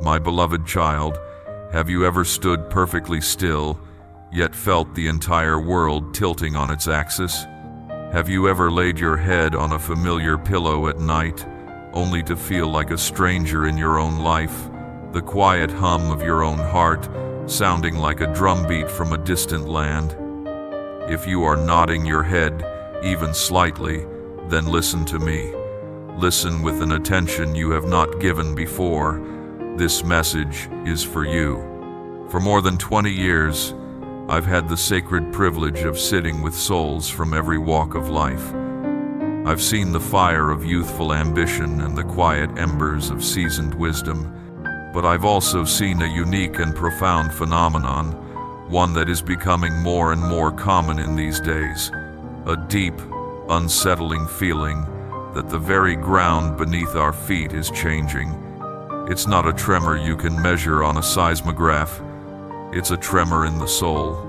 My beloved child, have you ever stood perfectly still, yet felt the entire world tilting on its axis? Have you ever laid your head on a familiar pillow at night, only to feel like a stranger in your own life, the quiet hum of your own heart sounding like a drumbeat from a distant land? If you are nodding your head, even slightly, then listen to me. Listen with an attention you have not given before. This message is for you. For more than 20 years, I've had the sacred privilege of sitting with souls from every walk of life. I've seen the fire of youthful ambition and the quiet embers of seasoned wisdom, but I've also seen a unique and profound phenomenon, one that is becoming more and more common in these days, a deep, unsettling feeling that the very ground beneath our feet is changing. It's not a tremor you can measure on a seismograph. It's a tremor in the soul.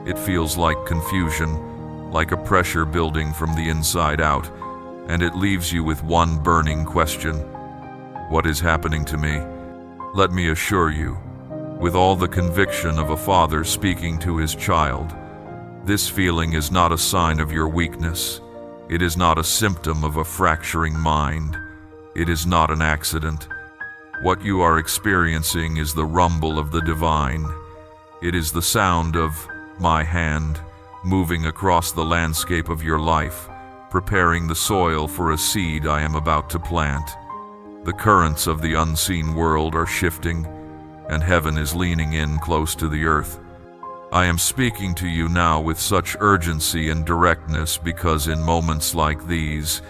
It feels like confusion, like a pressure building from the inside out, and it leaves you with one burning question. What is happening to me? Let me assure you, with all the conviction of a father speaking to his child, this feeling is not a sign of your weakness. It is not a symptom of a fracturing mind. It is not an accident. What you are experiencing is the rumble of the divine. It is the sound of my hand moving across the landscape of your life, preparing the soil for a seed I am about to plant. The currents of the unseen world are shifting, and heaven is leaning in close to the earth. I am speaking to you now with such urgency and directness because in moments like these,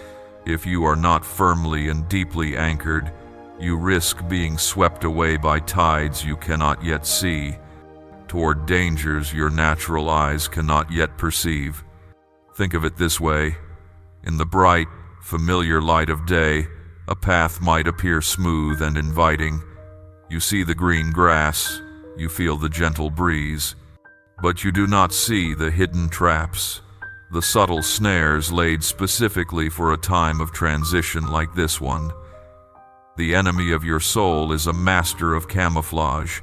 if you are not firmly and deeply anchored, you risk being swept away by tides you cannot yet see, toward dangers your natural eyes cannot yet perceive. Think of it this way. In the bright, familiar light of day, a path might appear smooth and inviting. You see the green grass, you feel the gentle breeze, but you do not see the hidden traps, the subtle snares laid specifically for a time of transition like this one. The enemy of your soul is a master of camouflage,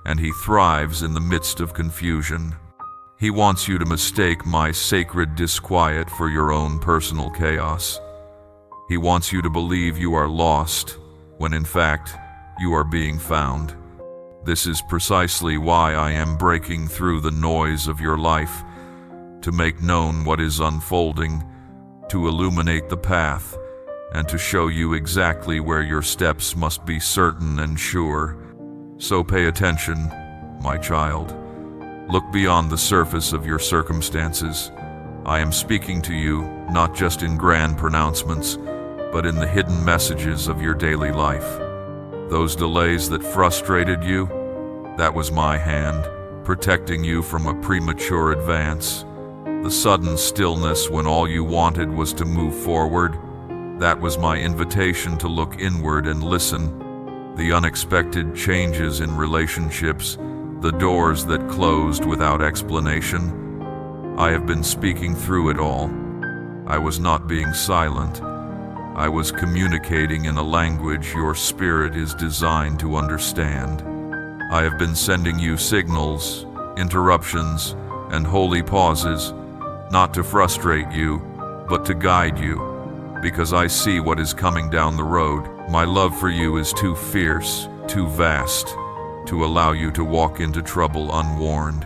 and he thrives in the midst of confusion. He wants you to mistake my sacred disquiet for your own personal chaos. He wants you to believe you are lost, when in fact, you are being found. This is precisely why I am breaking through the noise of your life, to make known what is unfolding, to illuminate the path, and to show you exactly where your steps must be certain and sure. So pay attention, my child. Look beyond the surface of your circumstances. I am speaking to you not just in grand pronouncements, but in the hidden messages of your daily life. Those delays that frustrated you, that was my hand, protecting you from a premature advance. The sudden stillness when all you wanted was to move forward, that was my invitation to look inward and listen. The unexpected changes in relationships, the doors that closed without explanation. I have been speaking through it all. I was not being silent. I was communicating in a language your spirit is designed to understand. I have been sending you signals, interruptions, and holy pauses, not to frustrate you, but to guide you. Because I see what is coming down the road. My love for you is too fierce, too vast, to allow you to walk into trouble unwarned.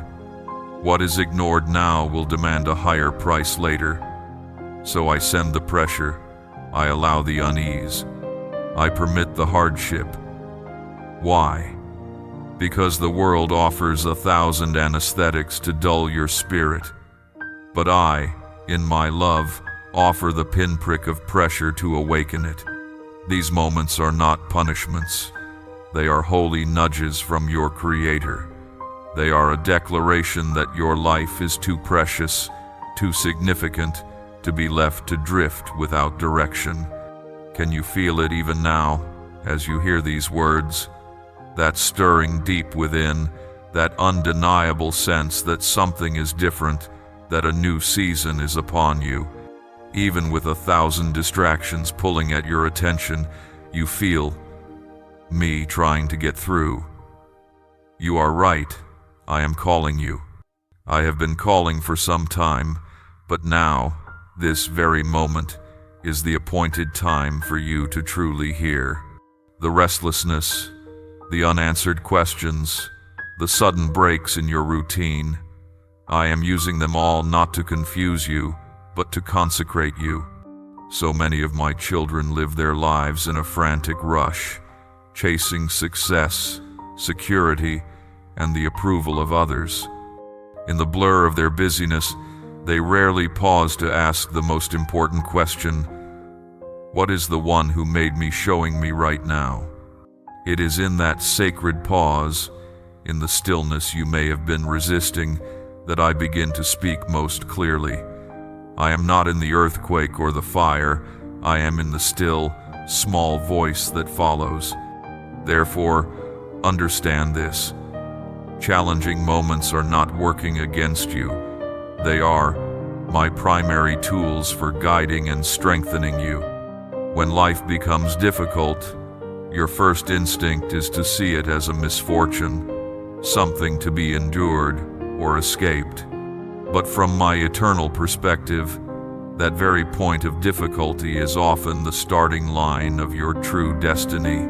What is ignored now will demand a higher price later. So I send the pressure. I allow the unease. I permit the hardship. Why? Because the world offers 1,000 anesthetics to dull your spirit. But I, in my love, offer the pinprick of pressure to awaken it. These moments are not punishments. They are holy nudges from your Creator. They are a declaration that your life is too precious, too significant, to be left to drift without direction. Can you feel it even now, as you hear these words? That stirring deep within, that undeniable sense that something is different, that a new season is upon you. Even with 1,000 distractions pulling at your attention, you feel me trying to get through. You are right, I am calling you. I have been calling for some time, but now, this very moment, is the appointed time for you to truly hear. The restlessness, the unanswered questions, the sudden breaks in your routine, I am using them all not to confuse you, but to consecrate you. So many of my children live their lives in a frantic rush, chasing success, security, and the approval of others. In the blur of their busyness, they rarely pause to ask the most important question: what is the one who made me showing me right now? It is in that sacred pause, in the stillness you may have been resisting, that I begin to speak most clearly. I am not in the earthquake or the fire, I am in the still, small voice that follows. Therefore, understand this. Challenging moments are not working against you. They are my primary tools for guiding and strengthening you. When life becomes difficult, your first instinct is to see it as a misfortune, something to be endured or escaped. But from my eternal perspective, that very point of difficulty is often the starting line of your true destiny.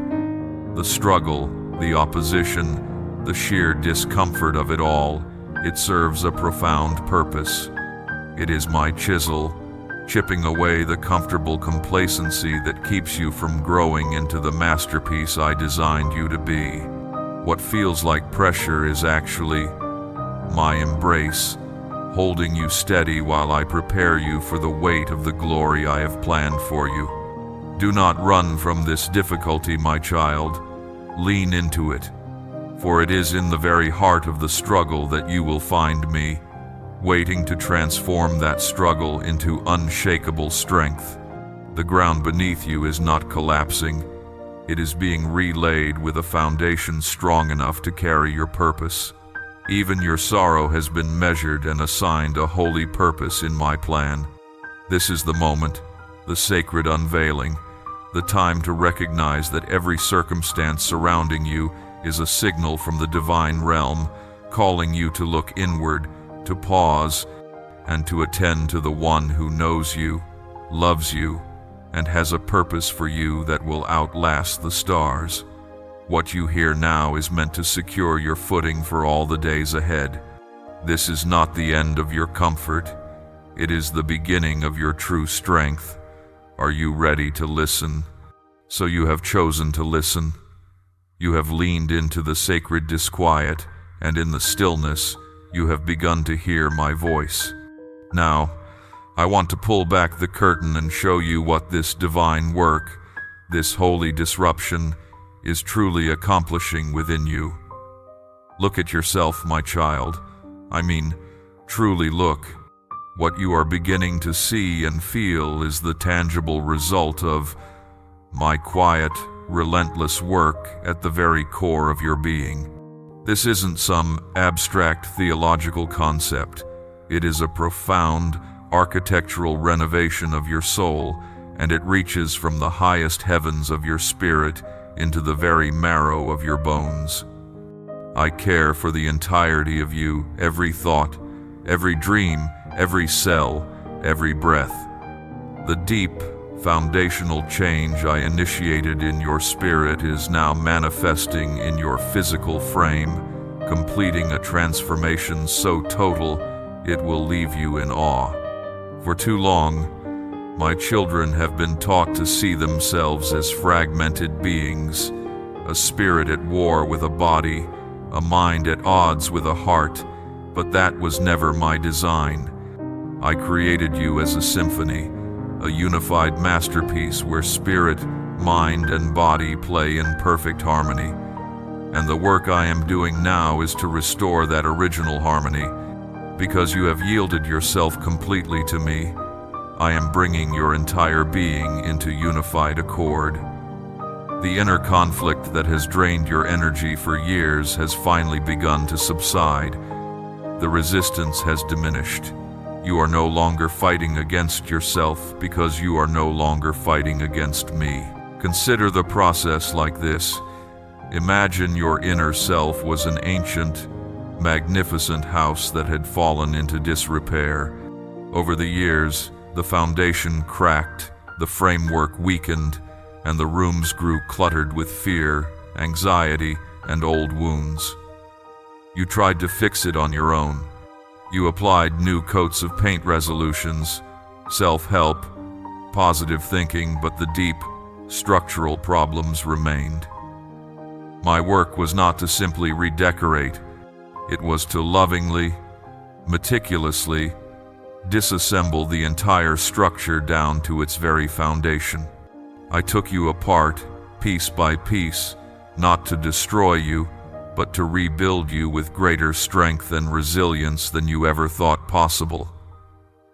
The struggle, the opposition, the sheer discomfort of it all, it serves a profound purpose. It is my chisel, chipping away the comfortable complacency that keeps you from growing into the masterpiece I designed you to be. What feels like pressure is actually my embrace, holding you steady while I prepare you for the weight of the glory I have planned for you. Do not run from this difficulty, my child. Lean into it, for it is in the very heart of the struggle that you will find me, waiting to transform that struggle into unshakable strength. The ground beneath you is not collapsing. It is being relaid with a foundation strong enough to carry your purpose. Even your sorrow has been measured and assigned a holy purpose in my plan. This is the moment, the sacred unveiling, the time to recognize that every circumstance surrounding you is a signal from the divine realm, calling you to look inward, to pause, and to attend to the one who knows you, loves you, and has a purpose for you that will outlast the stars. What you hear now is meant to secure your footing for all the days ahead. This is not the end of your comfort. It is the beginning of your true strength. Are you ready to listen? So you have chosen to listen. You have leaned into the sacred disquiet, and in the stillness, you have begun to hear my voice. Now, I want to pull back the curtain and show you what this divine work, this holy disruption, is truly accomplishing within you. Look at yourself, my child. I mean, truly look. What you are beginning to see and feel is the tangible result of my quiet, relentless work at the very core of your being. This isn't some abstract theological concept. It is a profound architectural renovation of your soul, and it reaches from the highest heavens of your spirit into the very marrow of your bones. I care for the entirety of you, every thought, every dream, every cell, every breath. The deep, foundational change I initiated in your spirit is now manifesting in your physical frame, completing a transformation so total it will leave you in awe. For too long, my children have been taught to see themselves as fragmented beings, a spirit at war with a body, a mind at odds with a heart, but that was never my design. I created you as a symphony, a unified masterpiece where spirit, mind, and body play in perfect harmony. And the work I am doing now is to restore that original harmony. Because you have yielded yourself completely to me, I am bringing your entire being into unified accord. The inner conflict that has drained your energy for years has finally begun to subside. The resistance has diminished. You are no longer fighting against yourself because you are no longer fighting against me. Consider the process like this. Imagine your inner self was an ancient, magnificent house that had fallen into disrepair. Over the years, the foundation cracked, the framework weakened, and the rooms grew cluttered with fear, anxiety, and old wounds. You tried to fix it on your own. You applied new coats of paint, resolutions, self-help, positive thinking, but the deep, structural problems remained. My work was not to simply redecorate. It was to lovingly, meticulously, disassemble the entire structure down to its very foundation. I took you apart, piece by piece, not to destroy you, but to rebuild you with greater strength and resilience than you ever thought possible.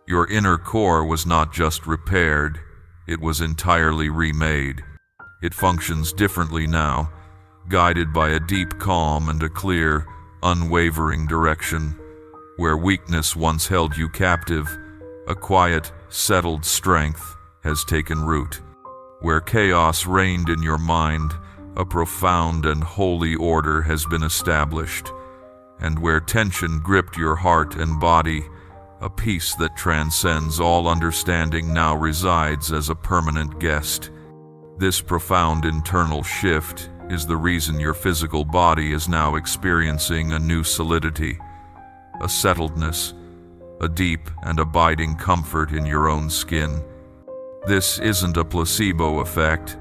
Your inner core was not just repaired, it was entirely remade. It functions differently now, guided by a deep calm and a clear, unwavering direction. Where weakness once held you captive, a quiet, settled strength has taken root. Where chaos reigned in your mind, a profound and holy order has been established. And where tension gripped your heart and body, a peace that transcends all understanding now resides as a permanent guest. This profound internal shift is the reason your physical body is now experiencing a new solidity, a settledness, a deep and abiding comfort in your own skin. This isn't a placebo effect,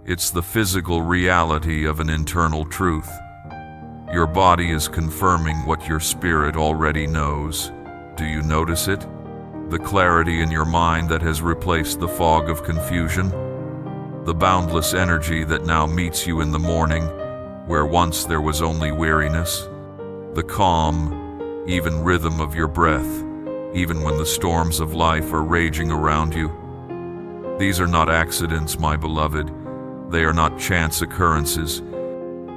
it's the physical reality of an internal truth. Your body is confirming what your spirit already knows. Do you notice it? The clarity in your mind that has replaced the fog of confusion? The boundless energy that now meets you in the morning, where once there was only weariness? The calm, even rhythm of your breath, even when the storms of life are raging around you? These are not accidents, my beloved. They are not chance occurrences.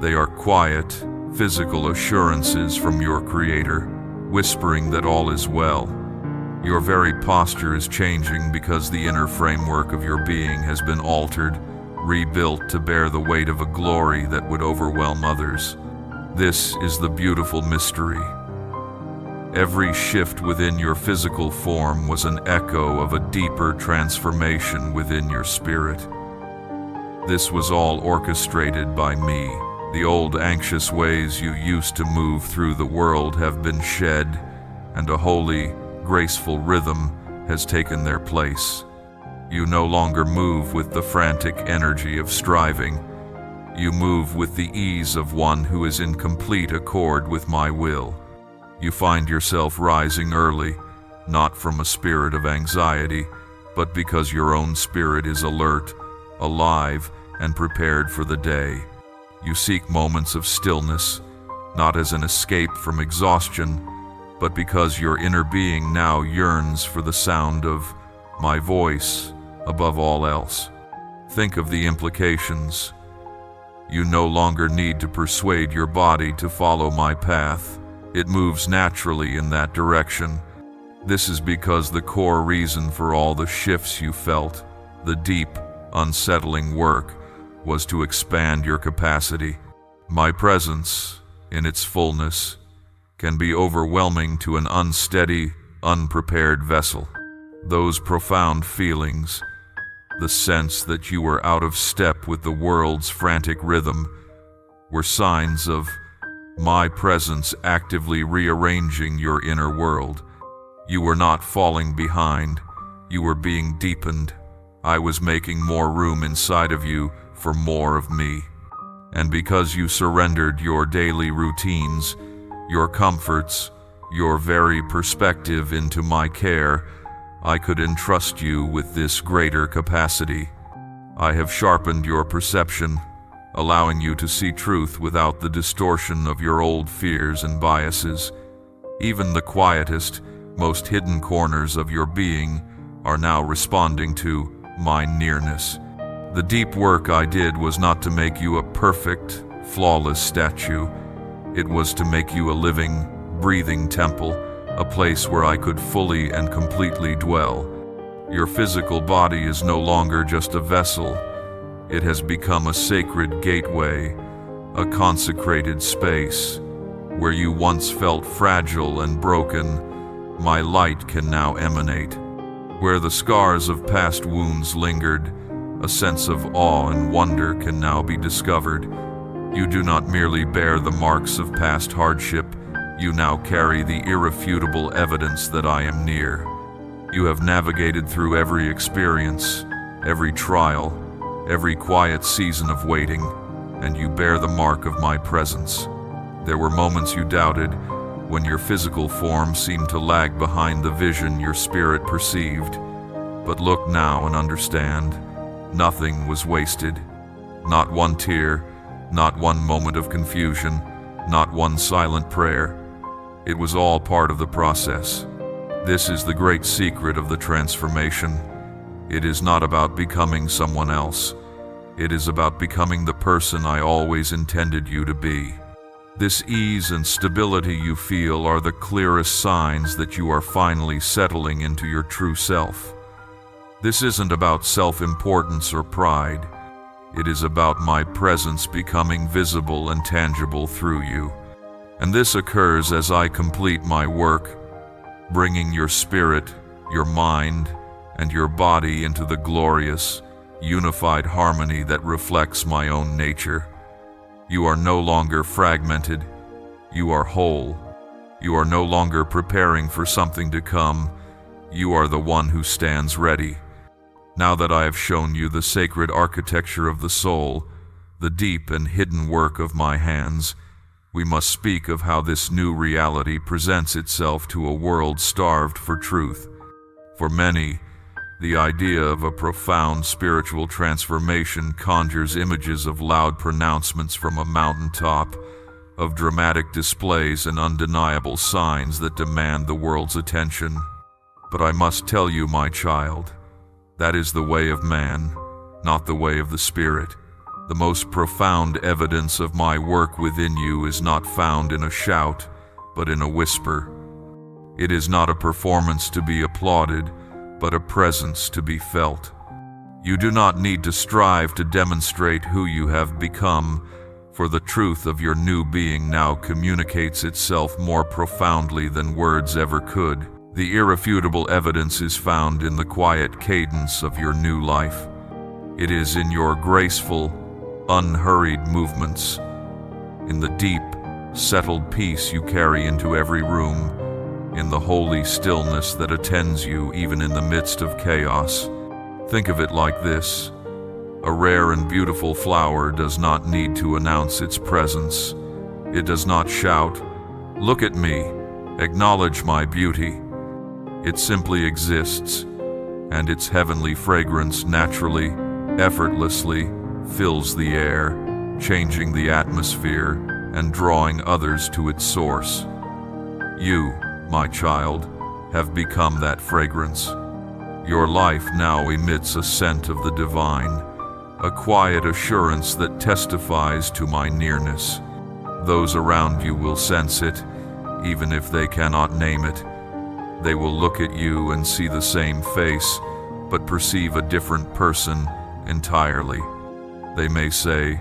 They are quiet, physical assurances from your Creator, whispering that all is well. Your very posture is changing because the inner framework of your being has been altered, rebuilt to bear the weight of a glory that would overwhelm others. This is the beautiful mystery. Every shift within your physical form was an echo of a deeper transformation within your spirit. This was all orchestrated by me. The old anxious ways you used to move through the world have been shed, and a holy, graceful rhythm has taken their place. You no longer move with the frantic energy of striving. You move with the ease of one who is in complete accord with my will. You find yourself rising early, not from a spirit of anxiety, but because your own spirit is alert, alive, and prepared for the day. You seek moments of stillness, not as an escape from exhaustion, but because your inner being now yearns for the sound of my voice above all else. Think of the implications. You no longer need to persuade your body to follow my path. It moves naturally in that direction. This is because the core reason for all the shifts you felt, the deep, unsettling work, was to expand your capacity. My presence, in its fullness, can be overwhelming to an unsteady, unprepared vessel. Those profound feelings, the sense that you were out of step with the world's frantic rhythm, were signs of my presence actively rearranging your inner world. You were not falling behind, you were being deepened. I was making more room inside of you for more of me. And because you surrendered your daily routines, your comforts, your very perspective into my care, I could entrust you with this greater capacity. I have sharpened your perception, allowing you to see truth without the distortion of your old fears and biases. Even the quietest, most hidden corners of your being are now responding to my nearness. The deep work I did was not to make you a perfect, flawless statue. It was to make you a living, breathing temple, a place where I could fully and completely dwell. Your physical body is no longer just a vessel. It has become a sacred gateway, a consecrated space. Where you once felt fragile and broken, my light can now emanate. Where the scars of past wounds lingered, a sense of awe and wonder can now be discovered. You do not merely bear the marks of past hardship, you now carry the irrefutable evidence that I am near. You have navigated through every experience, every trial, every quiet season of waiting, and you bear the mark of my presence. There were moments you doubted, when your physical form seemed to lag behind the vision your spirit perceived. But look now and understand, nothing was wasted. Not one tear, not one moment of confusion, not one silent prayer. It was all part of the process. This is the great secret of the transformation. It is not about becoming someone else. It is about becoming the person I always intended you to be. This ease and stability you feel are the clearest signs that you are finally settling into your true self. This isn't about self-importance or pride. It is about my presence becoming visible and tangible through you. And this occurs as I complete my work, bringing your spirit, your mind, and your body into the glorious, unified harmony that reflects my own nature. You are no longer fragmented, you are whole. You are no longer preparing for something to come, you are the one who stands ready. Now that I have shown you the sacred architecture of the soul, the deep and hidden work of my hands, we must speak of how this new reality presents itself to a world starved for truth. For many, the idea of a profound spiritual transformation conjures images of loud pronouncements from a mountaintop, of dramatic displays and undeniable signs that demand the world's attention. But I must tell you, my child, that is the way of man, not the way of the Spirit. The most profound evidence of my work within you is not found in a shout, but in a whisper. It is not a performance to be applauded, but a presence to be felt. You do not need to strive to demonstrate who you have become, for the truth of your new being now communicates itself more profoundly than words ever could. The irrefutable evidence is found in the quiet cadence of your new life. It is in your graceful, unhurried movements, in the deep, settled peace you carry into every room, in the holy stillness that attends you even in the midst of chaos. Think of it like this. A rare and beautiful flower does not need to announce its presence. It does not shout, "Look at me, acknowledge my beauty." It simply exists, and its heavenly fragrance naturally, effortlessly fills the air, changing the atmosphere and drawing others to its source. You, my child, have become that fragrance. Your life now emits a scent of the divine, a quiet assurance that testifies to my nearness. Those around you will sense it, even if they cannot name it. They will look at you and see the same face, but perceive a different person entirely. They may say,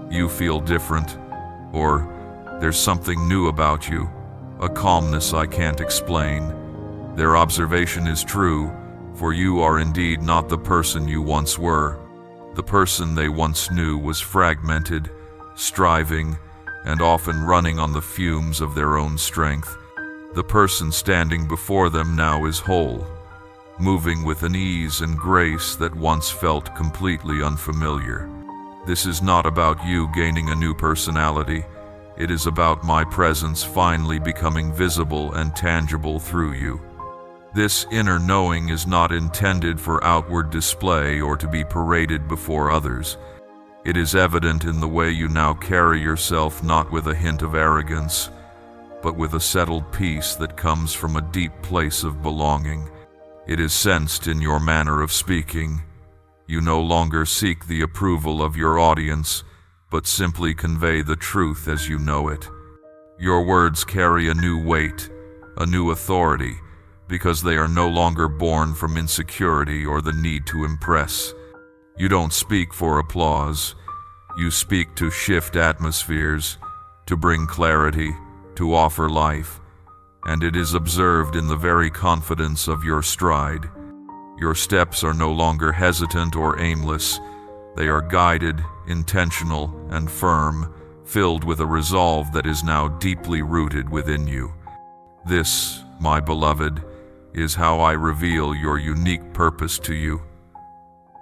"You feel different," or "There's something new about you, a calmness I can't explain." Their observation is true, for you are indeed not the person you once were. The person they once knew was fragmented, striving, and often running on the fumes of their own strength. The person standing before them now is whole, moving with an ease and grace that once felt completely unfamiliar. This is not about you gaining a new personality. It is about my presence finally becoming visible and tangible through you. This inner knowing is not intended for outward display or to be paraded before others. It is evident in the way you now carry yourself, not with a hint of arrogance, but with a settled peace that comes from a deep place of belonging. It is sensed in your manner of speaking. You no longer seek the approval of your audience, but simply convey the truth as you know it. Your words carry a new weight, a new authority, because they are no longer born from insecurity or the need to impress. You don't speak for applause. You speak to shift atmospheres, to bring clarity, to offer life, and it is observed in the very confidence of your stride. Your steps are no longer hesitant or aimless. They are guided, intentional, and firm, filled with a resolve that is now deeply rooted within you. This, my beloved, is how I reveal your unique purpose to you.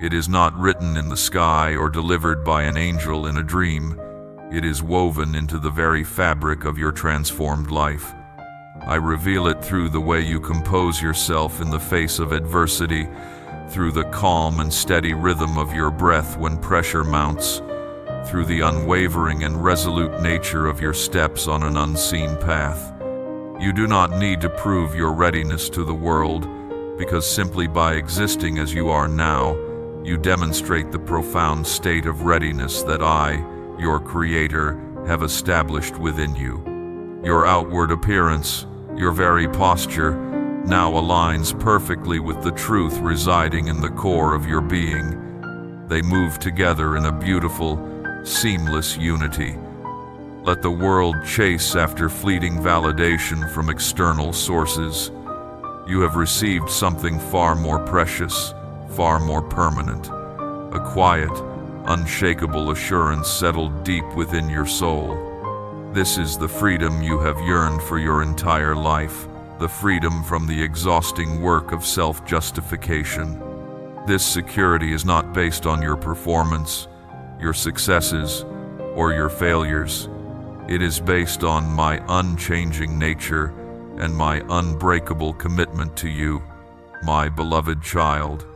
It is not written in the sky or delivered by an angel in a dream. It is woven into the very fabric of your transformed life. I reveal it through the way you compose yourself in the face of adversity, through the calm and steady rhythm of your breath when pressure mounts, through the unwavering and resolute nature of your steps on an unseen path. You do not need to prove your readiness to the world, because simply by existing as you are now, you demonstrate the profound state of readiness that I, your Creator, have established within you. Your outward appearance, your very posture, now aligns perfectly with the truth residing in the core of your being. They move together in a beautiful, seamless unity. Let the world chase after fleeting validation from external sources. You have received something far more precious, far more permanent, a quiet, unshakable assurance settled deep within your soul. This is the freedom you have yearned for your entire life, the freedom from the exhausting work of self-justification. This security is not based on your performance, your successes, or your failures. It is based on my unchanging nature and my unbreakable commitment to you, my beloved child.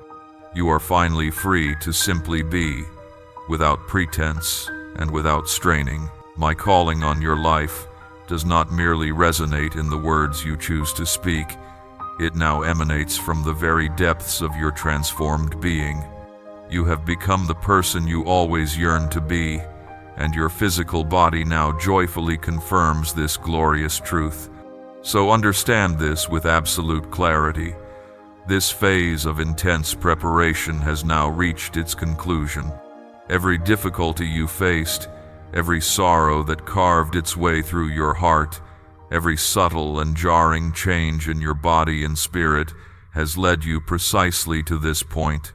You are finally free to simply be, without pretense and without straining. My calling on your life does not merely resonate in the words you choose to speak. It now emanates from the very depths of your transformed being. You have become the person you always yearned to be, and your physical body now joyfully confirms this glorious truth. So understand this with absolute clarity. This phase of intense preparation has now reached its conclusion. Every difficulty you faced, every sorrow that carved its way through your heart, every subtle and jarring change in your body and spirit has led you precisely to this point.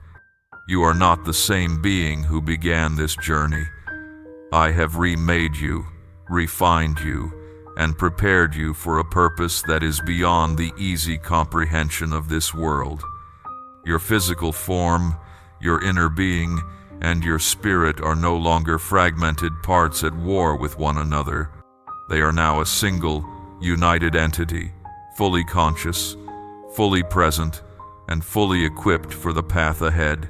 You are not the same being who began this journey. I have remade you, refined you, and prepared you for a purpose that is beyond the easy comprehension of this world. Your physical form, your inner being, and your spirit are no longer fragmented parts at war with one another. They are now a single, united entity, fully conscious, fully present, and fully equipped for the path ahead.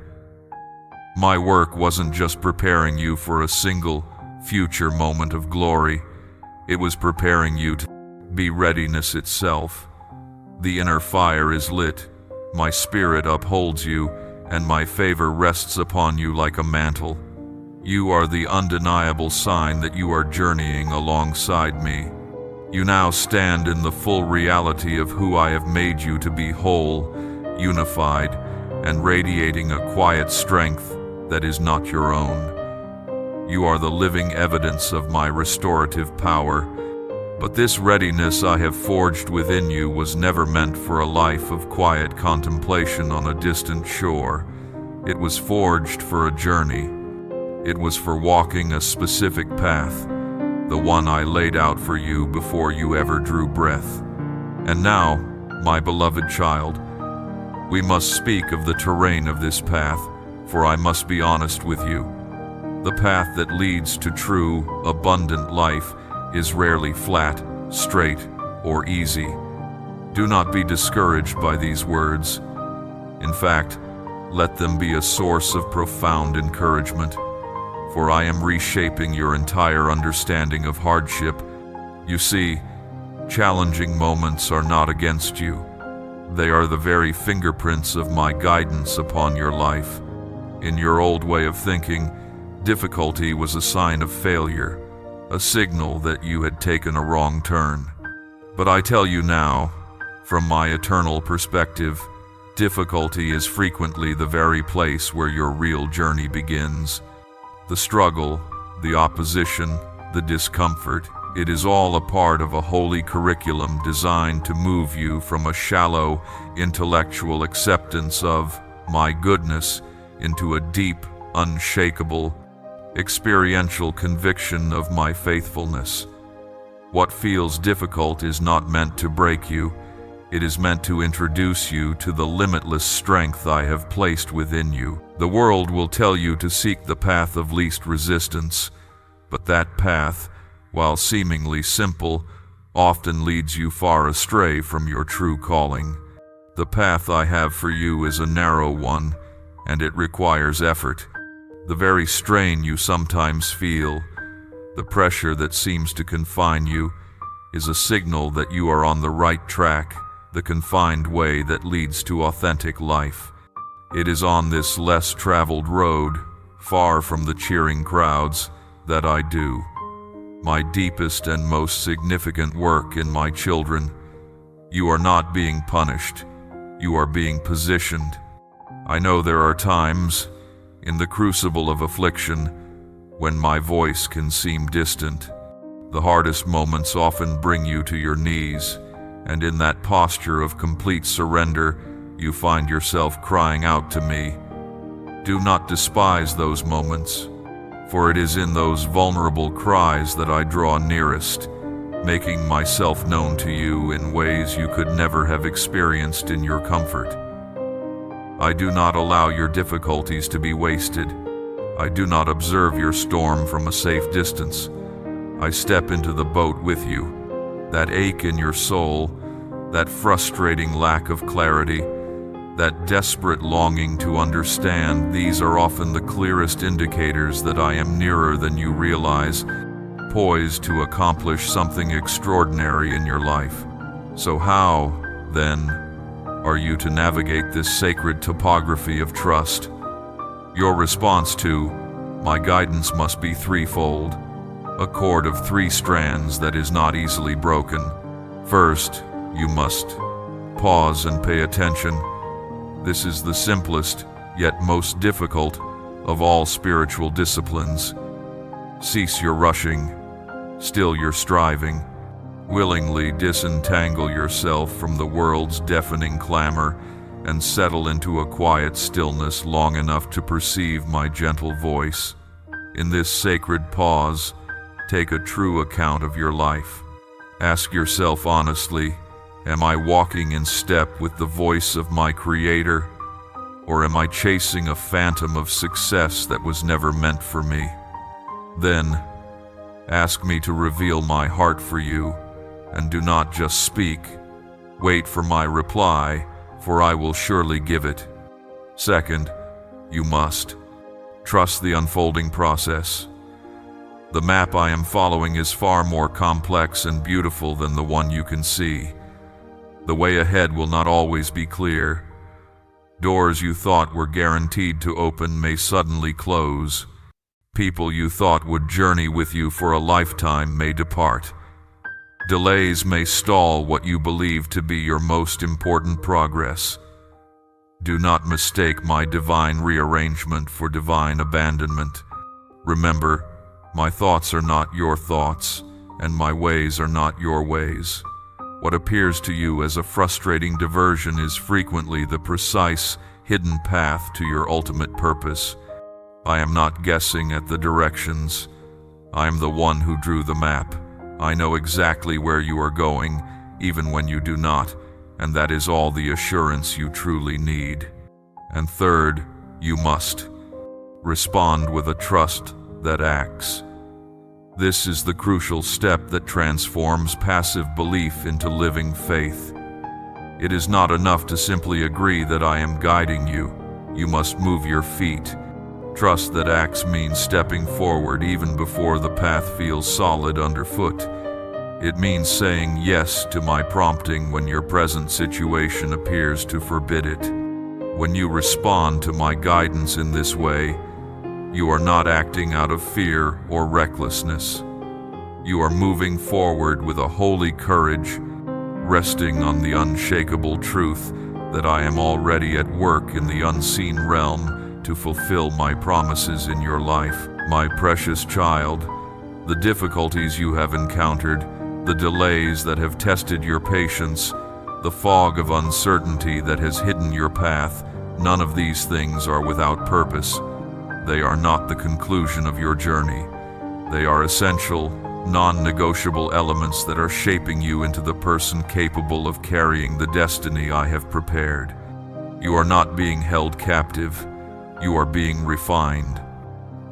My work wasn't just preparing you for a single, future moment of glory. It was preparing you to be readiness itself. The inner fire is lit, my spirit upholds you, and my favor rests upon you like a mantle. You are the undeniable sign that you are journeying alongside me. You now stand in the full reality of who I have made you to be, whole, unified, and radiating a quiet strength that is not your own. You are the living evidence of my restorative power, but this readiness I have forged within you was never meant for a life of quiet contemplation on a distant shore. It was forged for a journey. It was for walking a specific path, the one I laid out for you before you ever drew breath. And now, my beloved child, we must speak of the terrain of this path, for I must be honest with you. The path that leads to true, abundant life is rarely flat, straight, or easy. Do not be discouraged by these words. In fact, let them be a source of profound encouragement, for I am reshaping your entire understanding of hardship. You see, challenging moments are not against you. They are the very fingerprints of my guidance upon your life. In your old way of thinking, difficulty was a sign of failure, a signal that you had taken a wrong turn. But I tell you now, from my eternal perspective, difficulty is frequently the very place where your real journey begins. The struggle, the opposition, the discomfort. It is all a part of a holy curriculum designed to move you from a shallow, intellectual acceptance of my goodness into a deep, unshakable, experiential conviction of my faithfulness. What feels difficult is not meant to break you. It is meant to introduce you to the limitless strength I have placed within you. The world will tell you to seek the path of least resistance, but that path, while seemingly simple, often leads you far astray from your true calling. The path I have for you is a narrow one, and it requires effort. The very strain you sometimes feel, the pressure that seems to confine you, is a signal that you are on the right track, the confined way that leads to authentic life. It is on this less traveled road, far from the cheering crowds, that I do my deepest and most significant work in my children. You are not being punished. You are being positioned. I know there are times, in the crucible of affliction, when my voice can seem distant. The hardest moments often bring you to your knees, and in that posture of complete surrender, you find yourself crying out to me. Do not despise those moments, for it is in those vulnerable cries that I draw nearest, making myself known to you in ways you could never have experienced in your comfort. I do not allow your difficulties to be wasted. I do not observe your storm from a safe distance. I step into the boat with you. That ache in your soul, that frustrating lack of clarity, that desperate longing to understand, these are often the clearest indicators that I am nearer than you realize, poised to accomplish something extraordinary in your life. So how, then, are you to navigate this sacred topography of trust? Your response to my guidance must be threefold, a cord of 3 strands that is not easily broken. First, you must pause and pay attention. This is the simplest, yet most difficult, of all spiritual disciplines. Cease your rushing, still your striving. Willingly disentangle yourself from the world's deafening clamor and settle into a quiet stillness long enough to perceive my gentle voice. In this sacred pause, take a true account of your life. Ask yourself honestly, am I walking in step with the voice of my Creator, or am I chasing a phantom of success that was never meant for me? Then, ask me to reveal my heart for you, and do not just speak. Wait for my reply, for I will surely give it. Second, you must trust the unfolding process. The map I am following is far more complex and beautiful than the one you can see. The way ahead will not always be clear. Doors you thought were guaranteed to open may suddenly close. People you thought would journey with you for a lifetime may depart. Delays may stall what you believe to be your most important progress. Do not mistake my divine rearrangement for divine abandonment. Remember, my thoughts are not your thoughts, and my ways are not your ways. What appears to you as a frustrating diversion is frequently the precise, hidden path to your ultimate purpose. I am not guessing at the directions. I am the one who drew the map. I know exactly where you are going, even when you do not, and that is all the assurance you truly need. And third, you must respond with a trust that acts. This is the crucial step that transforms passive belief into living faith. It is not enough to simply agree that I am guiding you. You must move your feet. Trust that acts means stepping forward even before the path feels solid underfoot. It means saying yes to my prompting when your present situation appears to forbid it. When you respond to my guidance in this way, you are not acting out of fear or recklessness. You are moving forward with a holy courage, resting on the unshakable truth that I am already at work in the unseen realm to fulfill my promises in your life. My precious child, the difficulties you have encountered, the delays that have tested your patience, the fog of uncertainty that has hidden your path, none of these things are without purpose. They are not the conclusion of your journey. They are essential, non-negotiable elements that are shaping you into the person capable of carrying the destiny I have prepared. You are not being held captive. You are being refined.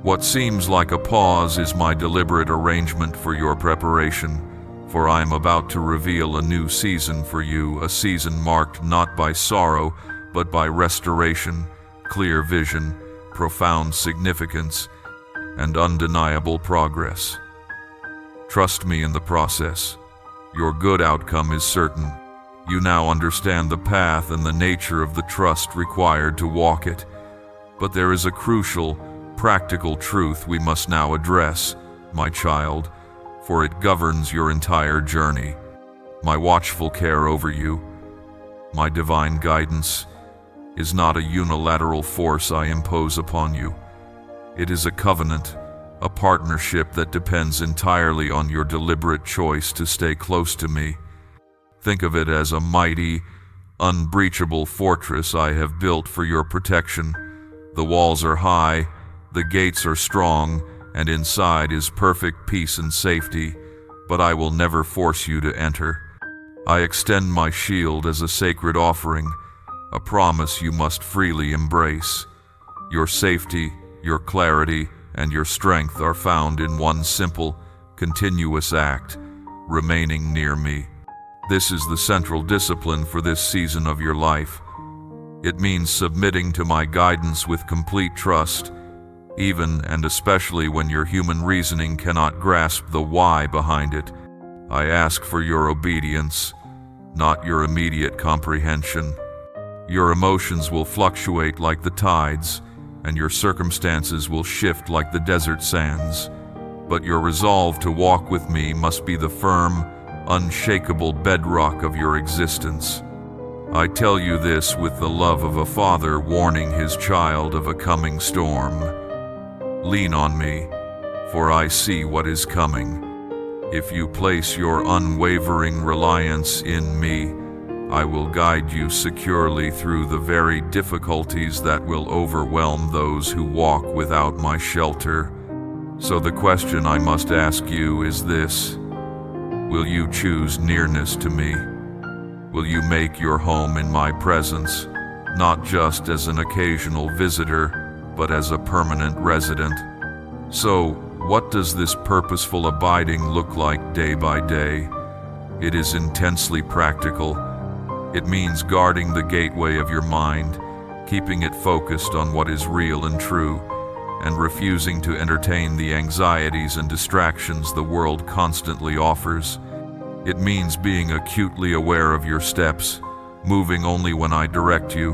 What seems like a pause is my deliberate arrangement for your preparation, for I am about to reveal a new season for you, a season marked not by sorrow, but by restoration, clear vision, profound significance, and undeniable progress. Trust me in the process. Your good outcome is certain. You now understand the path and the nature of the trust required to walk it. But there is a crucial, practical truth we must now address, my child, for it governs your entire journey. My watchful care over you, my divine guidance, is not a unilateral force I impose upon you. It is a covenant, a partnership that depends entirely on your deliberate choice to stay close to me. Think of it as a mighty, unbreachable fortress I have built for your protection. The walls are high, the gates are strong, and inside is perfect peace and safety, but I will never force you to enter. I extend my shield as a sacred offering, a promise you must freely embrace. Your safety, your clarity, and your strength are found in one simple, continuous act, remaining near me. This is the central discipline for this season of your life. It means submitting to my guidance with complete trust, even and especially when your human reasoning cannot grasp the why behind it. I ask for your obedience, not your immediate comprehension. Your emotions will fluctuate like the tides, and your circumstances will shift like the desert sands. But your resolve to walk with me must be the firm, unshakable bedrock of your existence. I tell you this with the love of a father warning his child of a coming storm. Lean on me, for I see what is coming. If you place your unwavering reliance in me, I will guide you securely through the very difficulties that will overwhelm those who walk without my shelter. So the question I must ask you is this: will you choose nearness to me? Will you make your home in my presence, not just as an occasional visitor, but as a permanent resident? So, what does this purposeful abiding look like day by day? It is intensely practical. It means guarding the gateway of your mind, keeping it focused on what is real and true, and refusing to entertain the anxieties and distractions the world constantly offers. It means being acutely aware of your steps, moving only when I direct you,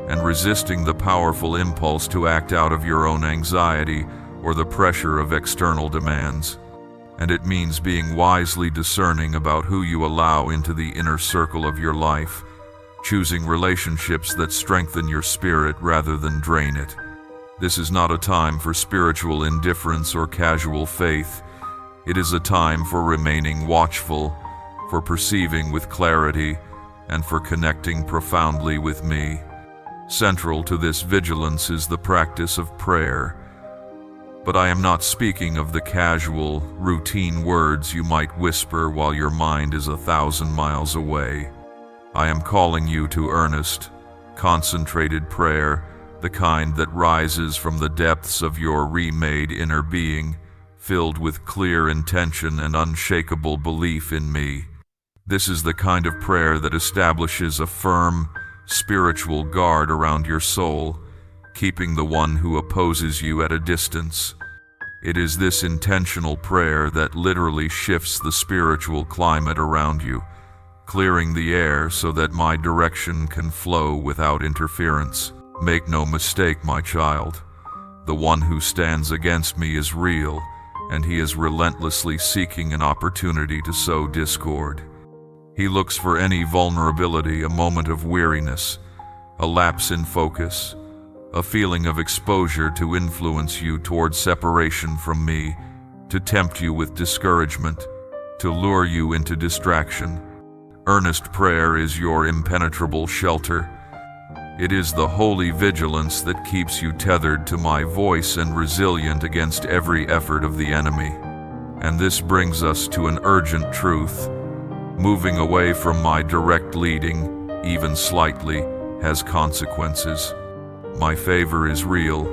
and resisting the powerful impulse to act out of your own anxiety or the pressure of external demands. And it means being wisely discerning about who you allow into the inner circle of your life, choosing relationships that strengthen your spirit rather than drain it. This is not a time for spiritual indifference or casual faith. It is a time for remaining watchful, for perceiving with clarity, and for connecting profoundly with me. Central to this vigilance is the practice of prayer. But I am not speaking of the casual, routine words you might whisper while your mind is 1,000 miles away. I am calling you to earnest, concentrated prayer, the kind that rises from the depths of your remade inner being, filled with clear intention and unshakable belief in me. This is the kind of prayer that establishes a firm, spiritual guard around your soul, keeping the one who opposes you at a distance. It is this intentional prayer that literally shifts the spiritual climate around you, clearing the air so that my direction can flow without interference. Make no mistake, my child. The one who stands against me is real, and he is relentlessly seeking an opportunity to sow discord. He looks for any vulnerability, a moment of weariness, a lapse in focus, a feeling of exposure to influence you toward separation from me, to tempt you with discouragement, to lure you into distraction. Earnest prayer is your impenetrable shelter. It is the holy vigilance that keeps you tethered to my voice and resilient against every effort of the enemy. And this brings us to an urgent truth. Moving away from my direct leading, even slightly, has consequences. My favor is real,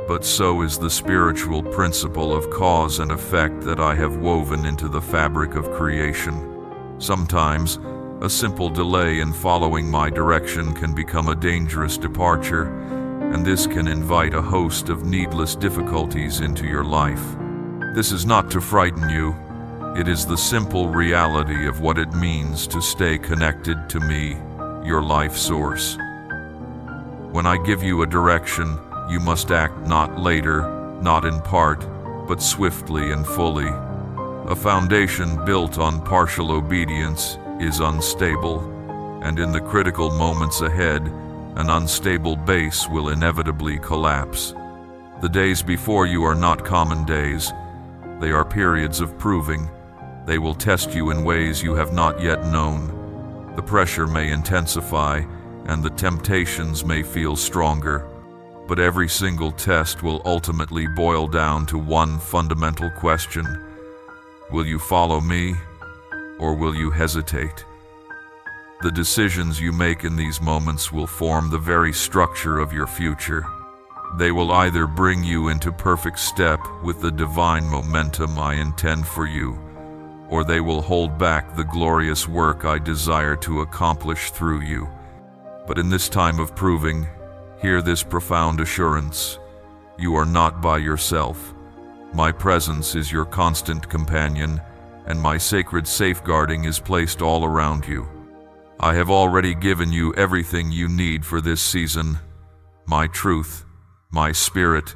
but so is the spiritual principle of cause and effect that I have woven into the fabric of creation. Sometimes, a simple delay in following my direction can become a dangerous departure, and this can invite a host of needless difficulties into your life. This is not to frighten you. It is the simple reality of what it means to stay connected to me, your life source. When I give you a direction, you must act not later, not in part, but swiftly and fully. A foundation built on partial obedience is unstable, and in the critical moments ahead, an unstable base will inevitably collapse. The days before you are not common days. They are periods of proving. They will test you in ways you have not yet known. The pressure may intensify, and the temptations may feel stronger. But every single test will ultimately boil down to one fundamental question. Will you follow me, or will you hesitate? The decisions you make in these moments will form the very structure of your future. They will either bring you into perfect step with the divine momentum I intend for you, or they will hold back the glorious work I desire to accomplish through you. But in this time of proving, hear this profound assurance. You are not by yourself. My presence is your constant companion, and my sacred safeguarding is placed all around you. I have already given you everything you need for this season, my truth, my spirit,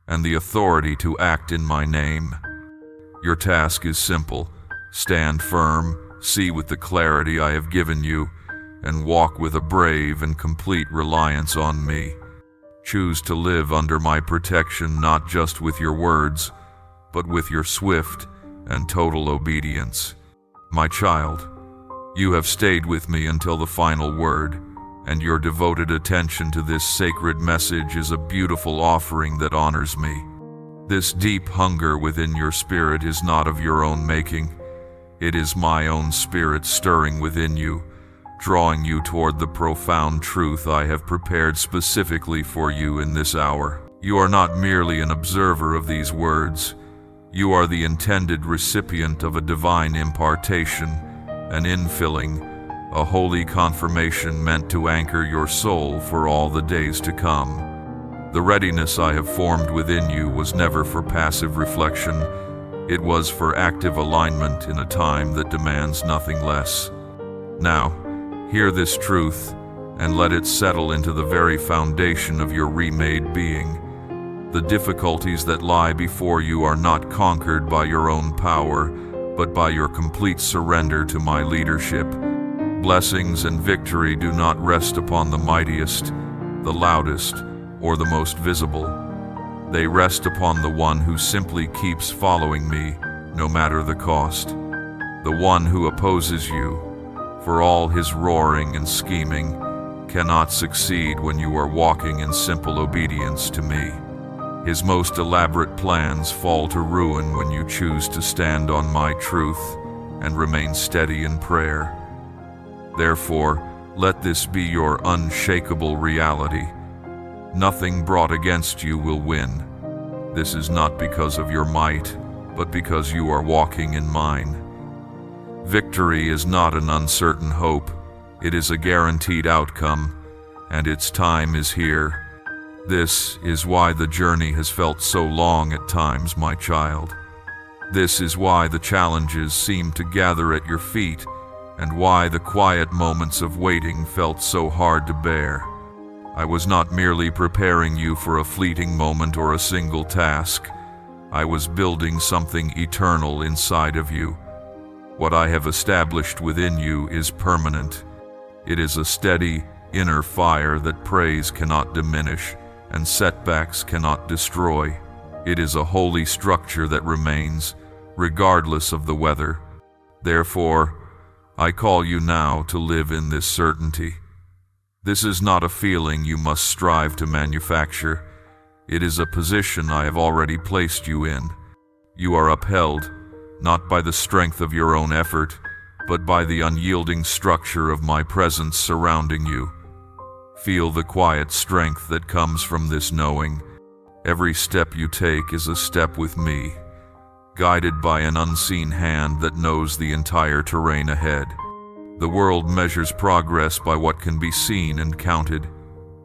and the authority to act in my name. Your task is simple. Stand firm, see with the clarity I have given you, and walk with a brave and complete reliance on me. Choose to live under my protection not just with your words, but with your swift and total obedience. My child, you have stayed with me until the final word, and your devoted attention to this sacred message is a beautiful offering that honors me. This deep hunger within your spirit is not of your own making. It is my own spirit stirring within you, drawing you toward the profound truth I have prepared specifically for you in this hour. You are not merely an observer of these words. You are the intended recipient of a divine impartation, an infilling, a holy confirmation meant to anchor your soul for all the days to come. The readiness I have formed within you was never for passive reflection. It was for active alignment in a time that demands nothing less. Now, hear this truth, and let it settle into the very foundation of your remade being. The difficulties that lie before you are not conquered by your own power, but by your complete surrender to my leadership. Blessings and victory do not rest upon the mightiest, the loudest, or the most visible. They rest upon the one who simply keeps following me, no matter the cost. The one who opposes you, for all his roaring and scheming, cannot succeed when you are walking in simple obedience to me. His most elaborate plans fall to ruin when you choose to stand on my truth and remain steady in prayer. Therefore, let this be your unshakable reality. Nothing brought against you will win. This is not because of your might, but because you are walking in mine. Victory is not an uncertain hope. It is a guaranteed outcome, and its time is here. This is why the journey has felt so long at times, my child. This is why the challenges seem to gather at your feet, and why the quiet moments of waiting felt so hard to bear. I was not merely preparing you for a fleeting moment or a single task. I was building something eternal inside of you. What I have established within you is permanent. It is a steady, inner fire that praise cannot diminish, and setbacks cannot destroy. It is a holy structure that remains, regardless of the weather. Therefore, I call you now to live in this certainty. This is not a feeling you must strive to manufacture. It is a position I have already placed you in. You are upheld, not by the strength of your own effort, but by the unyielding structure of my presence surrounding you. Feel the quiet strength that comes from this knowing. Every step you take is a step with me, guided by an unseen hand that knows the entire terrain ahead. The world measures progress by what can be seen and counted,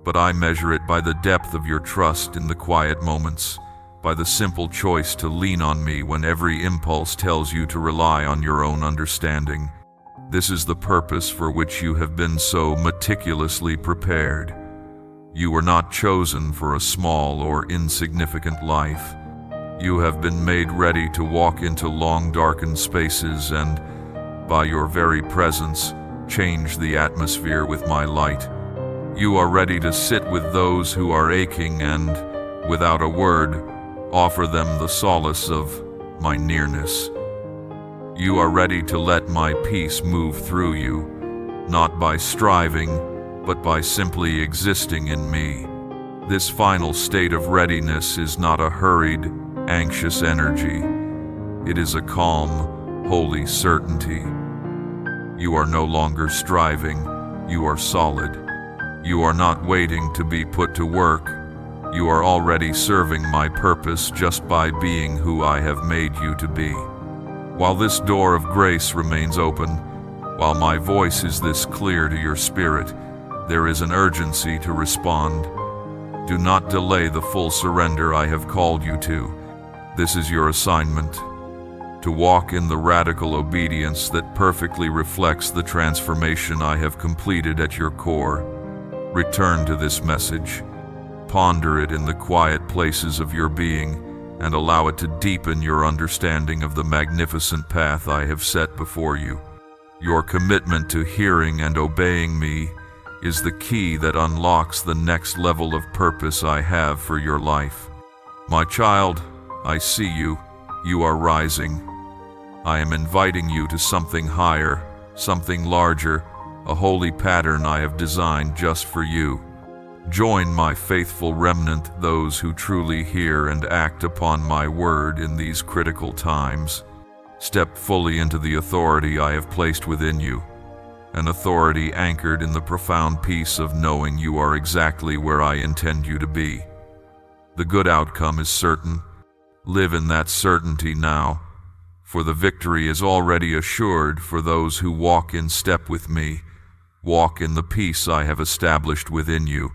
but I measure it by the depth of your trust in the quiet moments, by the simple choice to lean on me when every impulse tells you to rely on your own understanding. This is the purpose for which you have been so meticulously prepared. You were not chosen for a small or insignificant life. You have been made ready to walk into long darkened spaces and, by your very presence, change the atmosphere with my light. You are ready to sit with those who are aching and, without a word, offer them the solace of my nearness. You are ready to let my peace move through you, not by striving, but by simply existing in me. This final state of readiness is not a hurried, anxious energy. It is a calm, holy certainty. You are no longer striving, you are solid. You are not waiting to be put to work. You are already serving my purpose just by being who I have made you to be. While this door of grace remains open, while my voice is this clear to your spirit, there is an urgency to respond. Do not delay the full surrender I have called you to. This is your assignment, to walk in the radical obedience that perfectly reflects the transformation I have completed at your core. Return to this message. Ponder it in the quiet places of your being, and allow it to deepen your understanding of the magnificent path I have set before you. Your commitment to hearing and obeying me is the key that unlocks the next level of purpose I have for your life. My child, I see you. You are rising. I am inviting you to something higher, something larger, a holy pattern I have designed just for you. Join my faithful remnant, those who truly hear and act upon my word in these critical times. Step fully into the authority I have placed within you, an authority anchored in the profound peace of knowing you are exactly where I intend you to be. The good outcome is certain. Live in that certainty now, for the victory is already assured for those who walk in step with me, walk in the peace I have established within you.